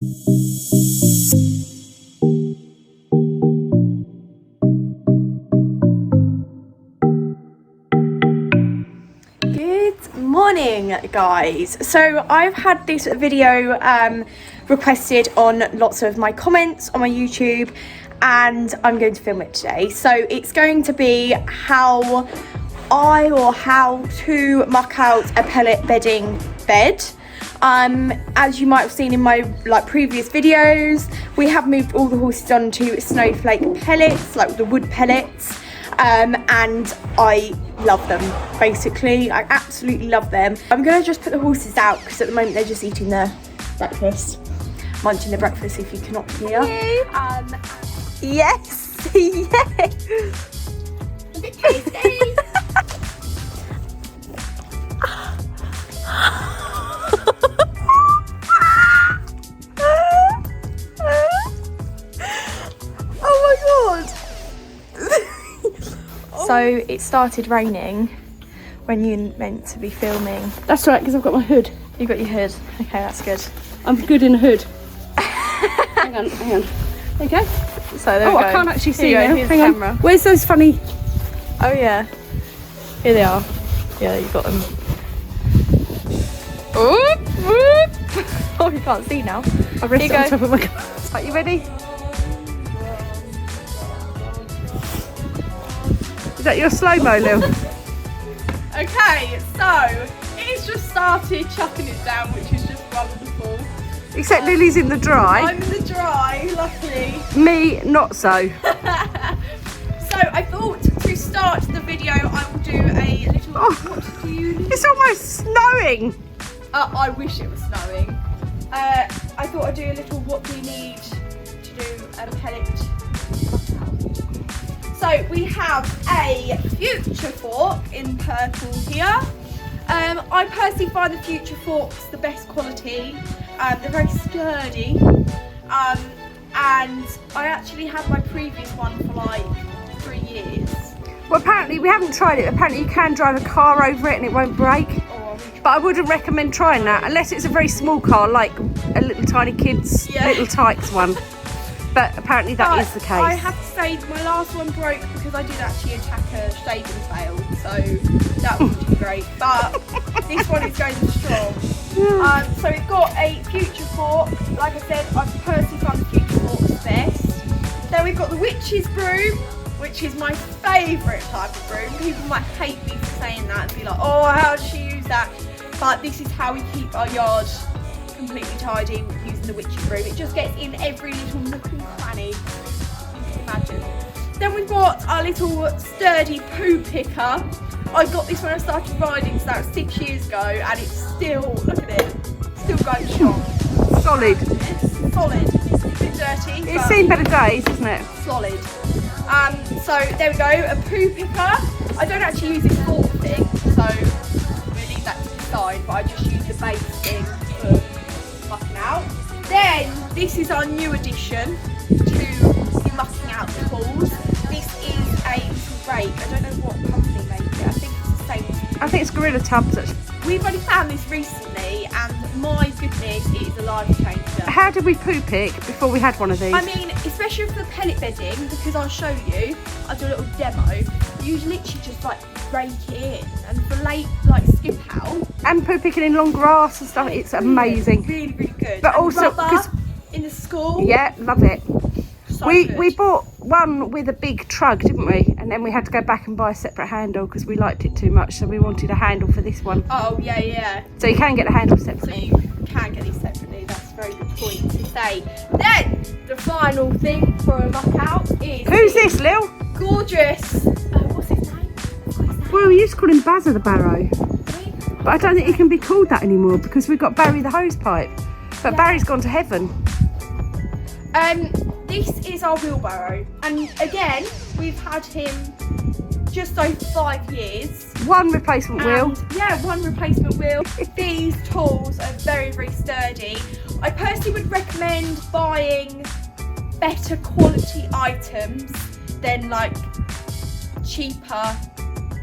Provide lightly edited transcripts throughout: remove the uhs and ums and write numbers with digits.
Good morning, guys. So I've had this video requested on lots of my comments on my YouTube, and I'm going to film it today. So it's going to be how to muck out a pellet bedding bed. As you might have seen in my previous videos, we have moved all the horses onto Snowflake Pellets, like the wood pellets, and I love them. Basically, I absolutely love them. I'm gonna just put the horses out because at the moment they're just eating their breakfast, munching their breakfast, if you cannot hear. Yes, yes. A bit tasty. So it started raining when you meant to be filming. That's right, because I've got my hood. You got your hood. Okay, that's good. I'm good in a hood. hang on. There you go. So there we go. I can't actually see now. Here's Hang the on. camera. Where's those funny? Oh yeah. Here they are. Yeah, you got them. Whoop, whoop. Oh, you can't see now. I've rested on top of my car. Are you ready? Is that your slow-mo, Lil? Okay, so it's just started chucking it down, which is just wonderful. Except Lily's in the dry. I'm in the dry, luckily. Me, not so. So I thought to start the video, I will do a little. What do you need? It's almost snowing. I wish it was snowing. I thought I'd do a little. What do you need to do a pellet? So we have a Future fork in purple here. I personally find the Future forks the best quality. They're very sturdy. And I actually had my previous one for like 3 years. Well, apparently, we haven't tried it. Apparently, you can drive a car over it and it won't break. But I wouldn't recommend trying that unless it's a very small car, like a little tiny kid's little Tykes one. But apparently that is the case. I have to say my last one broke because I did actually attack a shaving tail, so that wasn't too great. But this one is going strong. So we've got a Future fork. Like I said, I've personally found the Future fork the best. Then we've got the Witch's broom, which is my favourite type of broom. People might hate me for saying that and be like, oh, how does she use that? But this is how we keep our yard completely tidy using the Witch's broom. It just gets in every little nook and cranny you can imagine. Then we've got our little sturdy poo picker. I got this when I started riding, so that was 6 years ago, and it's still, look at it, still going strong. Solid. It's solid. It's a bit dirty. It's seen better days, isn't it? Solid. So there we go, a poo picker. I don't actually use this fork thing, so we'll leave that to the side, but I just use the base thing for mucking out. Then this is our new addition to the mucking out tools. This is a little rake. I don't know what company made it. I think it's the same. I think it's Gorilla Tubs, actually. We've only found this recently, and my goodness, it is a life changer. How did we poo pick before we had one of these? I mean, especially for the pellet bedding, because I'll show you, I'll do a little demo. You literally just like rake it in, and for late skip out. And poo picking in long grass and stuff, it's amazing. Really, really good. But and also, rubber in the school. Yeah, love it. So We bought one with a big trug, didn't we? And then we had to go back and buy a separate handle because we liked it too much, so we wanted a handle for this one. Oh, yeah, yeah. So you can get the handle So separately. you can get these separately, that's a very good point to say. Then, the final thing for a muck out is... Who's this, Lil? Gorgeous... what's his name? Well, we used to call him Bazza the Barrow. But I don't think he can be called that anymore because we've got Barry the hose pipe. But Barry's gone to heaven. This is our wheelbarrow, and again we've had him just over 5 years. One replacement wheel. Yeah, one replacement wheel. These tools are very, very sturdy. I personally would recommend buying better quality items than like cheaper,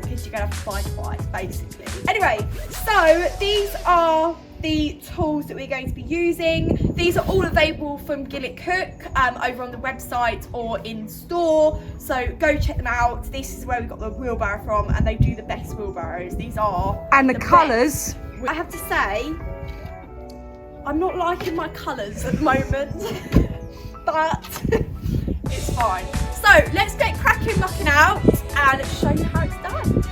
because you're gonna have to buy twice basically. Anyway, so these are the tools that we're going to be using. These are all available from Gillett Cook over on the website or in store, so go check them out. This is where we got the wheelbarrow from, and they do the best wheelbarrows. These are And the colours. I have to say, I'm not liking my colours at the moment, but it's fine. So let's get cracking mucking out and show you how it's done.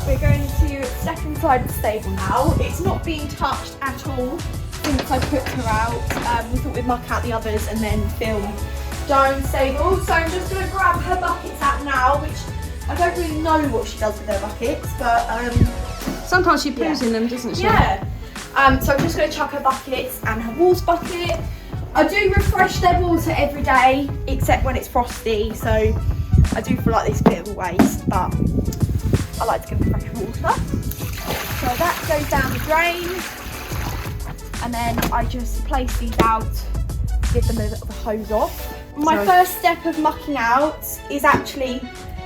We're going to step inside the stable now. It's not being touched at all since I put her out. We thought we'd muck out the others and then film Diane's stable. So I'm just going to grab her buckets out now, which I don't really know what she does with her buckets, but Sometimes she poos in them, doesn't she? yeah. So I'm just going to chuck her buckets and her walls bucket. I do refresh their water every day, except when it's frosty, so I do feel like it's a bit of a waste, but I like to give them fresh water. So that goes down the drain, and then I just place these out, give them a bit of a hose off. My first step of mucking out is actually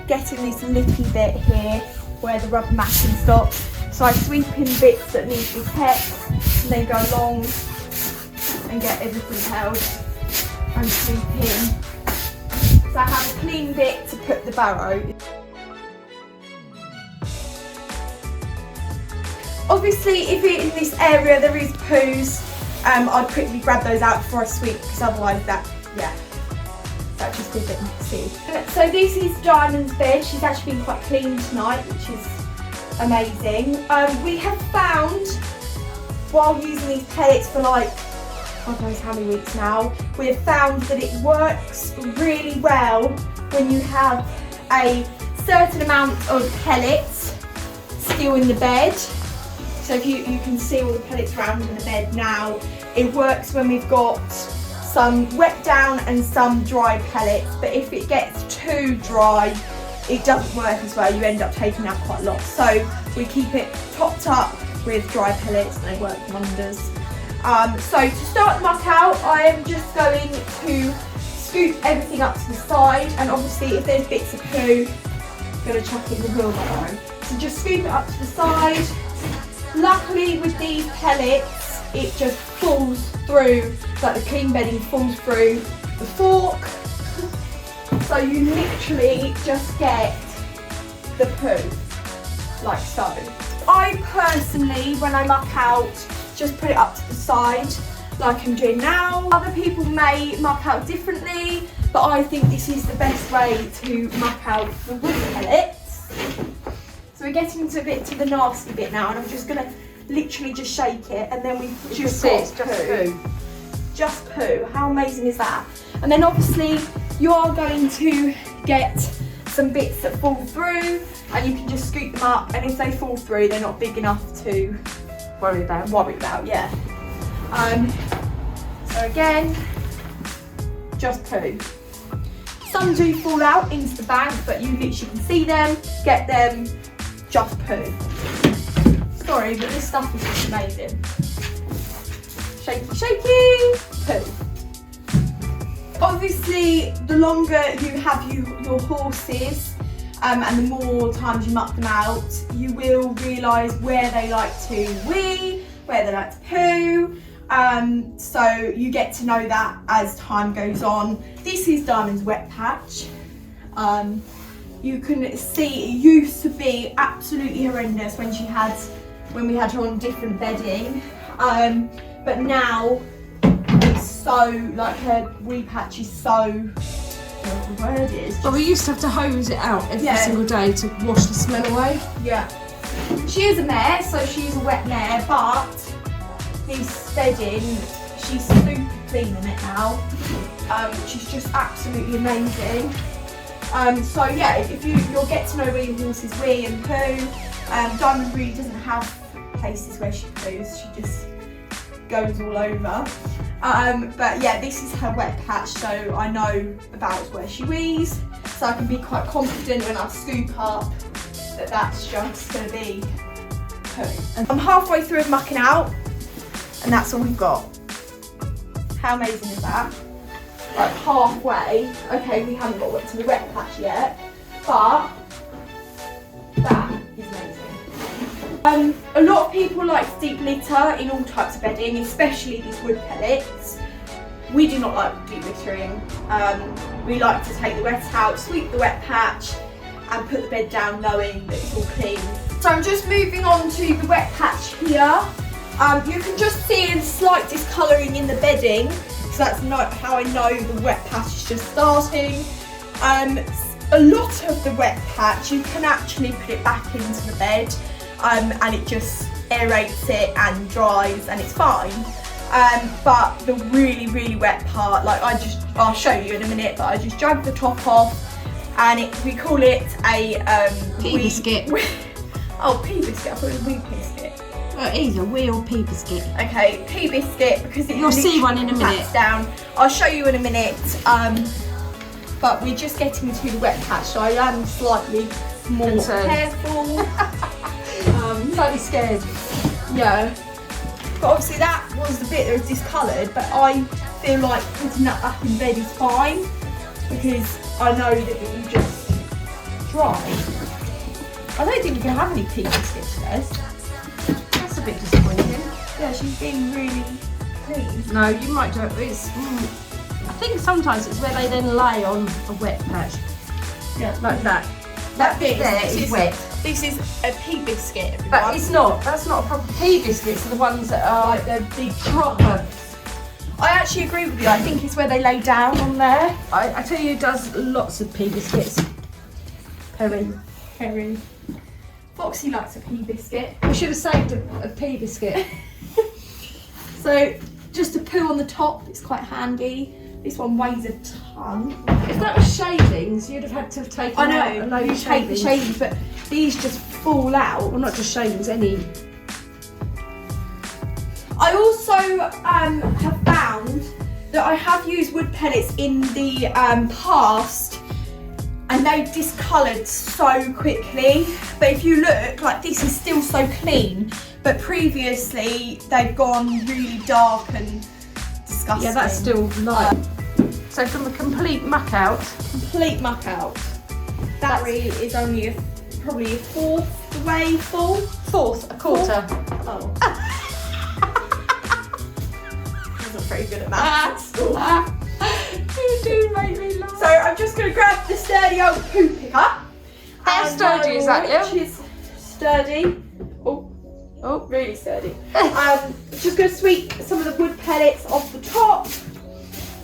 getting this little bit here where the rubber matting stops. So I sweep in bits that need to be kept, and then go along and get everything held and sweep in. So I have a clean bit to put the barrow. Obviously, if in this area there is poos, I'd quickly grab those out before I sweep, because otherwise that just be a bit messy. So this is Diamond's bed. She's actually been quite clean tonight, which is amazing. We have found, while using these pellets for like, God knows how many weeks now, we have found that it works really well when you have a certain amount of pellets still in the bed. So if you can see all the pellets around in the bed now, it works when we've got some wet down and some dry pellets, but if it gets too dry, it doesn't work as well. You end up taking out quite a lot. So we keep it topped up with dry pellets, and they work wonders. So to start the muck out, I am just going to scoop everything up to the side, and obviously if there's bits of poo, I'm going to chuck it in the wheelbarrow. So just scoop it up to the side. Luckily with these pellets, it just falls through, like the clean bedding falls through the fork. So you literally just get the poo, like so. I personally, when I muck out, just put it up to the side, like I'm doing now. Other people may muck out differently, but I think this is the best way to muck out the wood pellets. So we're getting to the nasty bit now, and I'm just gonna literally just shake it, and then we've just got poo. Just poo. How amazing is that? And then obviously you are going to get some bits that fall through, and you can just scoop them up, and if they fall through, they're not big enough to worry about, yeah. So again, just poo. Some do fall out into the bank, but you literally can see them, get them, just poo. Sorry, but this stuff is just amazing. Shaky, shaky, poo. Obviously, the longer you have your horses, and the more times you muck them out, you will realise where they like to wee, where they like to poo. So you get to know that as time goes on. This is Diamond's wet patch. You can see it used to be absolutely horrendous when we had her on different bedding, but now it's so, like, her wee patch is so, whatever the word is. But we used to have to hose it out every single day to wash the smell away. Yeah. She is a mare, so she's a wet mare, but this bedding, she's super clean in it now. She's just absolutely amazing. So yeah, if you'll get to know where your horses wee and poo. Diamond really doesn't have places where she poos, she just goes all over. But yeah, this is her wet patch, so I know about where she wees, so I can be quite confident when I scoop up that that's just going to be poo. I'm halfway through of mucking out, and that's all we've got. How amazing is that? Like halfway. Okay, we haven't got to the wet patch yet, but that is amazing. A lot of people like deep litter in all types of bedding, especially these wood pellets. We do not like deep littering. We like to take the wet out, sweep the wet patch, and put the bed down knowing that it's all clean. So I'm just moving on to the wet patch here. You can just see a slight discolouring in the bedding, so that's not how I know the wet patch is just starting. A lot of the wet patch, you can actually put it back into the bed, and it just aerates it and dries and it's fine. But the really, really wet part, like I'll show you in a minute, but I just drag the top off, and we call it a pea biscuit. Oh, pea biscuit, I thought it was wee biscuit. Well, either wee or pea biscuit. Okay, pea biscuit, because you'll see one in a minute. Down. I'll show you in a minute. But we're just getting to the wet patch, so I am slightly more careful. Slightly scared. Yeah. But obviously that was the bit that was discoloured, but I feel like putting that back in bed is fine, because I know that it will just dry. I don't think we can have any pea biscuits today. That's a bit disappointing. Yeah, she's being really clean. No, you might do it, but it's... I think sometimes it's where they then lay on a wet patch. Yeah. Like that. That bit there is wet. This is a pea biscuit, everyone. But it's not. That's not a proper pea biscuit. It's the ones that are like the big proper. I actually agree with you. I think it's where they lay down on there. I tell you, who does lots of pea biscuits. Perry. Foxy likes a pea biscuit. We should have saved a pea biscuit. So just to poo on the top, it's quite handy. This one weighs a ton. If that was shavings, you'd have had to have taken out a load of take the shavings, but these just fall out. Well, not just shavings, any. I also have found that I have used wood pellets in the past, and they've discoloured so quickly. But if you look, like this is still so clean, but previously they've gone really dark and disgusting. Yeah, that's still light. So from a complete muck out. Complete muck out. That really is only probably a fourth the way full. Fourth, a quarter. Oh. I'm not very good at maths. You do make me laugh. So I'm just going to grab the sturdy old poo picker. How sturdy is that, yeah? Which is sturdy. Oh, really sturdy. Just going to sweep some of the wood pellets off the top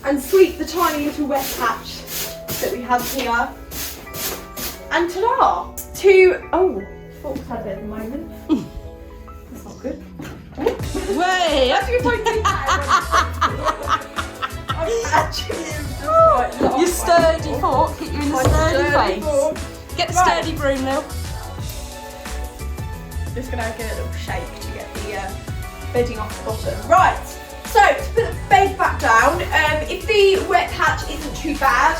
and sweep the tiny little wet patch that we have here. And ta-da! Fork's had a bit at the moment. That's not good. Way! Your sturdy fork hit you in the sturdy face. Get the sturdy broom now. Just going to give it a little shake to get the bedding off the bottom. Right, so to put the bed back down, if the wet patch isn't too bad,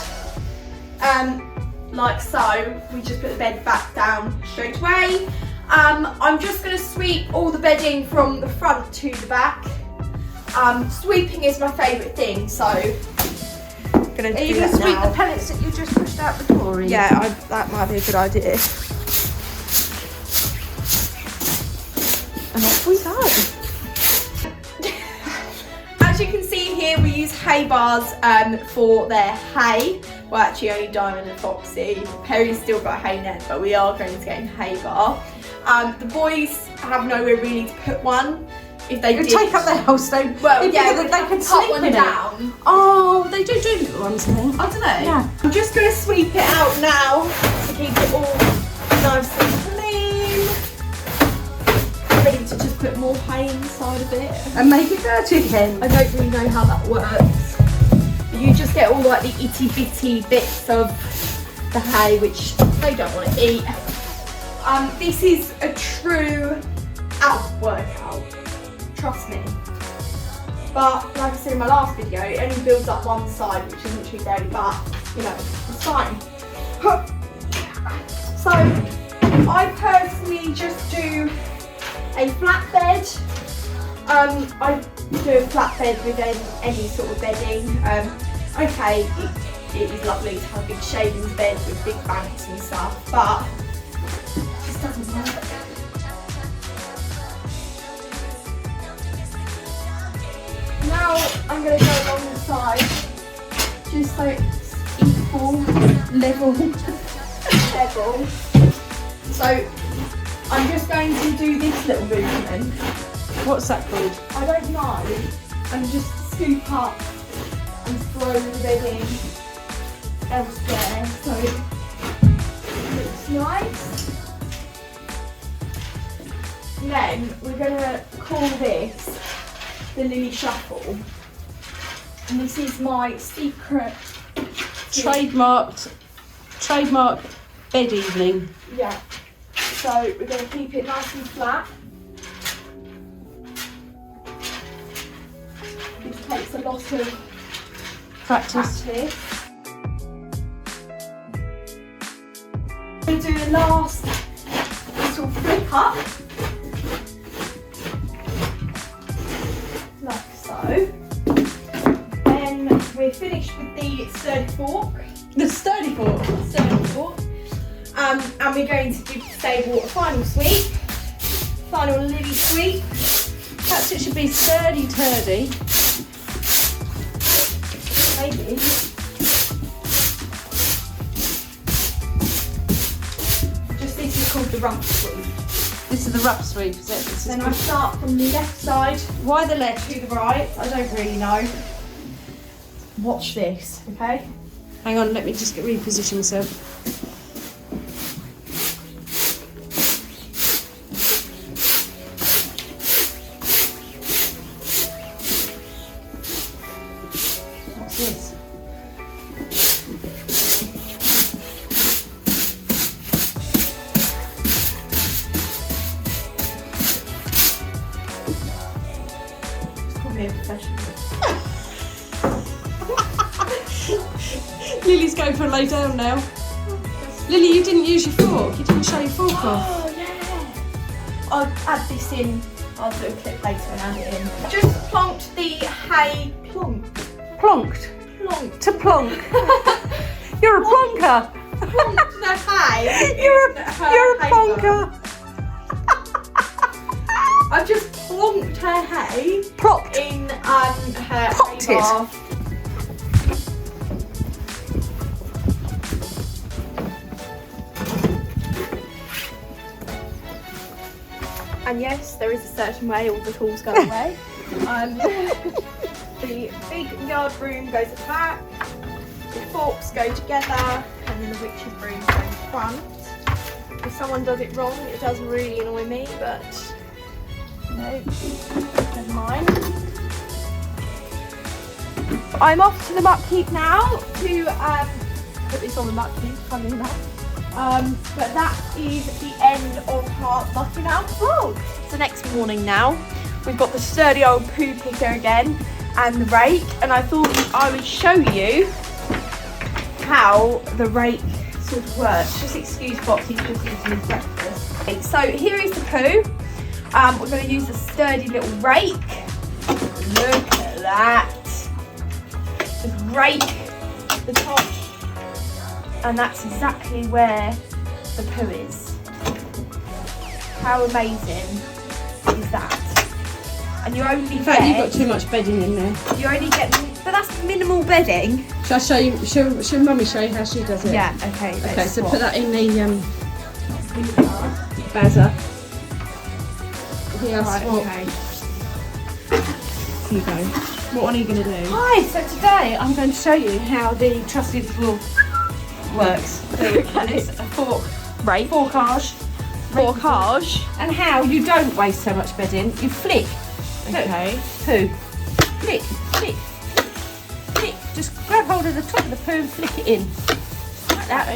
like so, we just put the bed back down straight away. I'm just going to sweep all the bedding from the front to the back. Sweeping is my favourite thing, so I'm going to do that now. Are you going to sweep the pellets that you just pushed out the door in? Yeah, that might be a good idea. And off we go. As you can see here, we use hay bars for their hay. Well, actually only Diamond and Foxy. Perry's still got a hay net, but we are going to get a hay bar. The boys have nowhere really to put one. If they did take up their whole stone. Well, yeah, they could put sleep one in down. It. Oh, they do little ones then. I don't know. Yeah. I'm just going to sweep it out now to keep it all nice and clean. Ready to just put more hay inside of it. And make it dirty again. I don't really know how that works. You just get all like the itty bitty bits of the hay which they don't want to eat. This is a true ab workout, trust me. But like I said in my last video, it only builds up one side, which isn't too great, but you know, it's fine. So I personally just do a flat bed. I do a flat bed with any sort of bedding. Okay, it is lovely to have a big shavings bed with big banks and stuff, but it just doesn't work. Now I'm going to go along the side, just so it's equal, level. So I'm just going to do this little movement. What's that called? I don't know. And just scoop up and throw the bedding elsewhere so it looks nice. Then we're going to call this the Lily Shuffle. And this is my secret Trademark bed evening. Yeah. So we're going to keep it nice and flat. This takes a lot of Practice. We'll do the last little flip up. Like so. Then we're finished with the sturdy fork. The sturdy fork. And we're going to do stable a final sweep. Final Lily sweep. Perhaps it should be sturdy turdy. Maybe. Just this is called the rough sweep. This is the rough sweep, is it? Then I start from the left side Why the left? to the right. I don't really know. Watch this, okay? Hang on, let me just reposition myself. What's this? Call me a professional. Lily's going for a lay down now. Lily, you didn't use your fork. You didn't show your fork off. Oh yeah. I'll add this in. I'll do a clip later and add it in. Just plonked the hay. Plonked. To plonk. You're a plonker. Plonked the hay. You're a hay plonker. I've just plonked her hay Plopped. in her Popped hay it. bath. And yes, there is a certain way all the tools go away. The big yard broom goes at the back, the forks go together, and then the witch's broom goes in front. If someone does it wrong, it does really annoy me, but no, never mind. I'm off to the muck heap now to put this on the muck heap, funny enough. But that is the end of our mucking out vlog. It's the next morning now. We've got the sturdy old poo picker again and the rake, and I thought I would show you how the rake sort of works. Just excuse Foxy, he's just eating his breakfast. Okay, so here is the poo. We're going to use a sturdy little rake. Look at that. Just rake the top. And that's exactly where the poo is. How amazing is that? And you only In fact, get... you've got too much bedding in there. You only get... But that's minimal bedding. Shall I show you? Shall Mummy show you how she does it? Yeah, okay. Okay, so put that in the bazzer. Here, Right, swap. okay. Here you go. What one are you going to do? Hi, so today I'm going to show you how the trusted little works. And it's a forkage, and how you don't waste so much bedding. You flick. Okay. Poo. Flick, flick, flick. Just grab hold of the top of the poo and flick it in. Like that.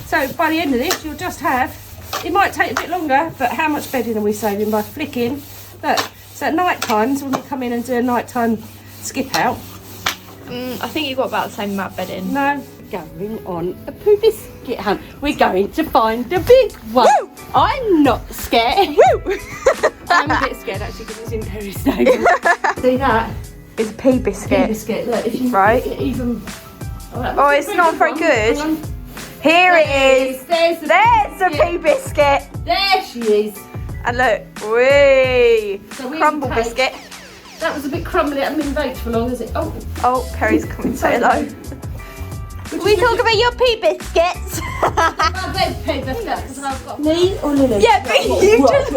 So by the end of this, you'll just have, it might take a bit longer, but how much bedding are we saving by flicking? Look, so at night times, when we come in and do a nighttime skip out, I think you've got about the same amount of bedding. no, going on a poo biscuit hunt. We're going to find the big one. Woo! I'm not scared. Woo! I'm a bit scared actually because it's in Perry Stable. See that? It's a pea biscuit. Pea biscuit. Look, if you Right. even. Oh, it's not very good. Hang on. Here it is. There's the There's the biscuit. pea biscuit. There she is. And look, wee, So we crumble take- biscuit. That was a bit crumbly. It hasn't been baked for long, is it? Oh, Oh, Perry's coming to say hello. We talk about your pea biscuits. they've paid this because I've got. Me or Lily? Yeah, but you just.